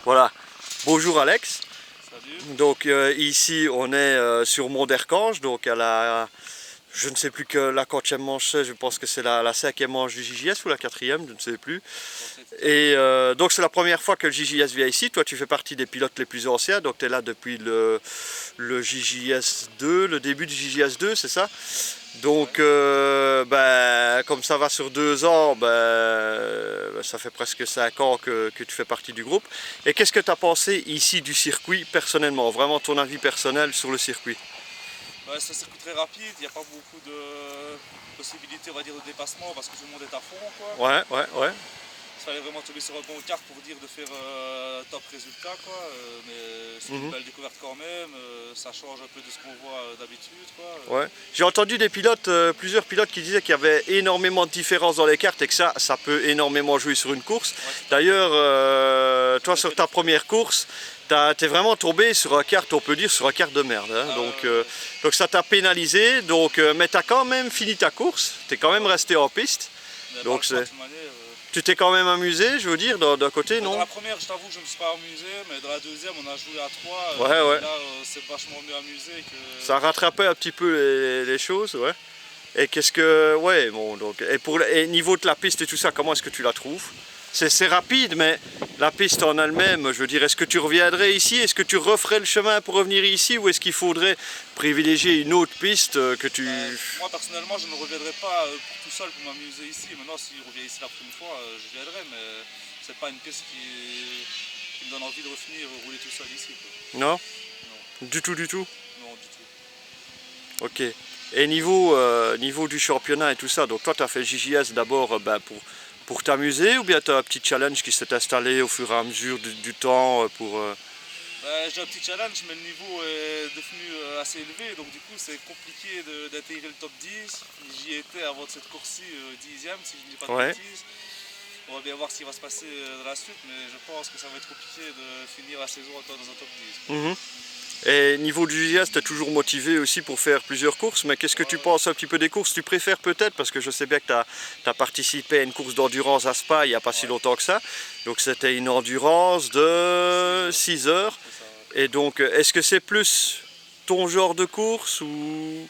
Voilà. Bonjour Alex. Salut. Donc ici on est sur Mont d'Ercange, donc à la... Je ne sais plus que la quantième manche c'est, je pense que c'est la 5e manche du JJS ou la 4e, je ne sais plus. Et donc c'est la première fois que le JJS vient ici. Toi tu fais partie des pilotes les plus anciens, donc tu es là depuis le JJS 2, le début du JJS 2, c'est ça? Donc comme ça va sur 2 ans, ça fait presque 5 ans que tu fais partie du groupe. Et qu'est-ce que tu as pensé ici du circuit personnellement? Vraiment ton avis personnel sur le circuit? Ouais, c'est un circuit très rapide, il n'y a pas beaucoup de possibilités, on va dire, de dépassement parce que tout le monde est à fond, quoi. Ouais. Il fallait vraiment tomber sur un bon quart pour dire de faire top résultat, quoi. Mais c'est une belle découverte quand même, ça change un peu de ce qu'on voit d'habitude, quoi. Ouais. J'ai entendu des pilotes, plusieurs pilotes qui disaient qu'il y avait énormément de différences dans les cartes et que ça peut énormément jouer sur une course. D'ailleurs, toi sur ta première course, t'es vraiment tombé sur un kart, on peut dire, sur un kart de merde. Hein. Donc ça t'a pénalisé, mais t'as quand même fini ta course, t'es quand même resté en piste. Donc tu t'es quand même amusé, je veux dire, d'un côté, non? Dans la première, je t'avoue que je ne me suis pas amusé, mais dans la deuxième, on a joué à 3. Ouais. Là, c'est vachement mieux amusé que... Ça rattrapait un petit peu les choses, ouais. Et qu'est-ce que... Ouais, bon, donc... Et niveau de la piste et tout ça, comment est-ce que tu la trouves? C'est rapide, mais la piste en elle-même, je veux dire, est-ce que tu reviendrais ici? Est-ce que tu referais le chemin pour revenir ici? Ou est-ce qu'il faudrait privilégier une autre piste que tu... Moi, personnellement, je ne reviendrai pas tout seul pour m'amuser ici. Maintenant, s'il revient ici la prochaine fois, je viendrai, mais c'est pas une piste qui me donne envie de revenir rouler tout seul ici, quoi. Non? Non. Du tout? Non, du tout. Ok. Et niveau du championnat et tout ça, donc toi tu as fait le JJS d'abord pour t'amuser ou bien tu as un petit challenge qui s'est installé au fur et à mesure du temps pour... J'ai un petit challenge, mais le niveau est devenu assez élevé, donc du coup c'est compliqué d'intégrer le top 10. J'y étais avant de cette course-ci, 10e si je ne dis pas de bêtises. On va bien voir ce qui va se passer dans la suite, mais je pense que ça va être compliqué de finir la saison dans un top 10. Et niveau du JS, tu es toujours motivé aussi pour faire plusieurs courses, mais qu'est-ce que tu penses un petit peu des courses? Tu préfères peut-être, parce que je sais bien que tu as participé à une course d'endurance à Spa il n'y a pas si longtemps que ça, donc c'était une endurance de 6 heures, et donc est-ce que c'est plus ton genre de course ou...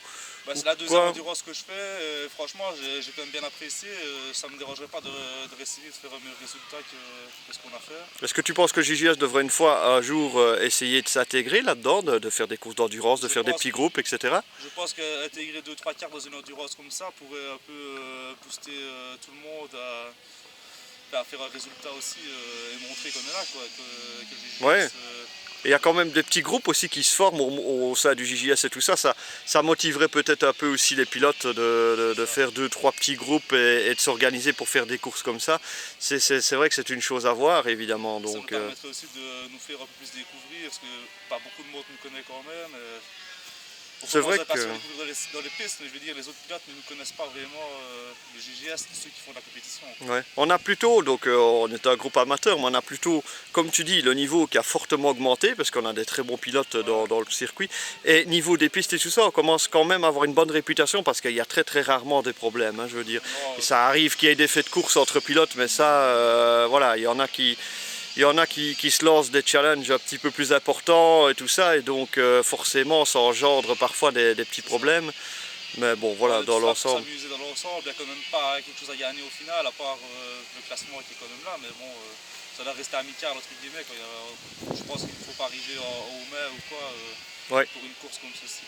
C'est la deuxième endurance que je fais, franchement j'ai quand même bien apprécié, ça ne me dérangerait pas de réessayer de faire un meilleur résultat que ce qu'on a fait. Est-ce que tu penses que JJS devrait une fois, un jour, essayer de s'intégrer là-dedans, de faire des courses d'endurance, de faire des petits groupes, etc. Je pense qu'intégrer 2-3 quarts dans une endurance comme ça pourrait un peu booster tout le monde à faire un résultat aussi et montrer qu'on est là, quoi, que JJS... Il y a quand même des petits groupes aussi qui se forment au sein du JJS et tout ça. Ça motiverait peut-être un peu aussi les pilotes de faire 2-3 petits groupes et de s'organiser pour faire des courses comme ça. C'est vrai que c'est une chose à voir, évidemment. Donc, ça nous permettrait aussi de nous faire un peu plus découvrir, parce que pas beaucoup de monde nous connaît quand même. C'est vrai que... dans les pistes, mais je veux dire, les autres pilotes ne nous connaissent pas vraiment le JJS, ceux qui font de la compétition. Ouais. On a plutôt, donc on est un groupe amateur, mais on a plutôt, comme tu dis, le niveau qui a fortement augmenté, parce qu'on a des très bons pilotes dans le circuit. Et niveau des pistes et tout ça, on commence quand même à avoir une bonne réputation, parce qu'il y a très rarement des problèmes, hein, je veux dire. Et ça arrive qu'il y ait des faits de course entre pilotes, mais ça, voilà, il y en a qui se lancent des challenges un petit peu plus importants et tout ça, et donc forcément ça engendre parfois des petits problèmes. Mais bon, voilà, dans l'ensemble. S'amuser dans l'ensemble, il n'y a quand même pas quelque chose à gagner au final, à part le classement qui est quand même là, mais bon, ça doit rester amical entre guillemets. Je pense qu'il ne faut pas arriver au mai ou quoi pour une course comme ceci.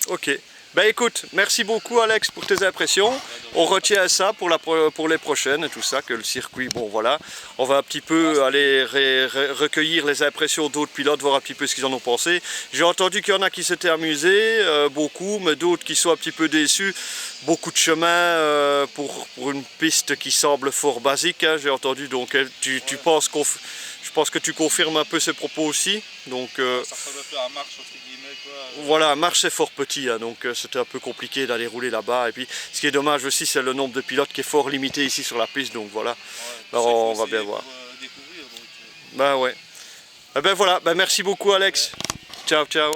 Ok. Ben écoute, merci beaucoup Alex pour tes impressions. On retient ça pour les prochaines et tout ça, que le circuit, bon voilà. On va un petit peu aller recueillir les impressions d'autres pilotes, voir un petit peu ce qu'ils en ont pensé. J'ai entendu qu'il y en a qui s'étaient amusés, beaucoup, mais d'autres qui sont un petit peu déçus. Beaucoup de chemin pour une piste qui semble fort basique, hein, j'ai entendu. Donc tu penses je pense que tu confirmes un peu ces propos aussi. Donc, ça ressemble un peu à marche entre guillemets, quoi. Voilà, marche c'est fort petit, hein, donc c'était un peu compliqué d'aller rouler là-bas. Et puis ce qui est dommage aussi, c'est le nombre de pilotes qui est fort limité ici sur la piste, donc voilà. Alors, on va bien voir. Découvrir, donc, Ben ouais. Ben voilà, ben merci beaucoup Alex. Ciao. Salut.